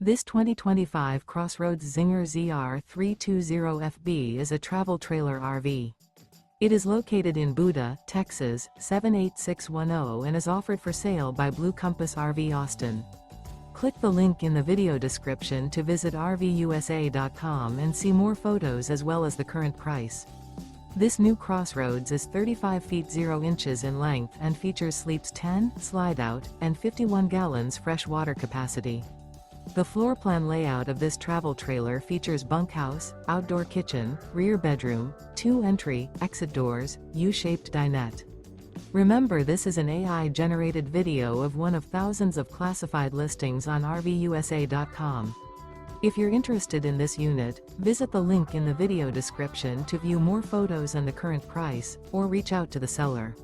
This 2025 CrossRoads Zinger ZR320FB is a travel trailer RV. It is located in Buda, Texas, 78610 and is offered for sale by Blue Compass RV Austin. Click the link in the video description to visit RVUSA.com and see more photos as well as the current price. This new CrossRoads is 35 feet 0 inches in length and features sleeps 10, slide-out, and 51 gallons fresh water capacity. The floor plan layout of this travel trailer features bunkhouse, outdoor kitchen, rear bedroom, 2 entry, exit doors, U-shaped dinette. Remember, this is an AI-generated video of one of thousands of classified listings on RVUSA.com. If you're interested in this unit, visit the link in the video description to view more photos and the current price, or reach out to the seller.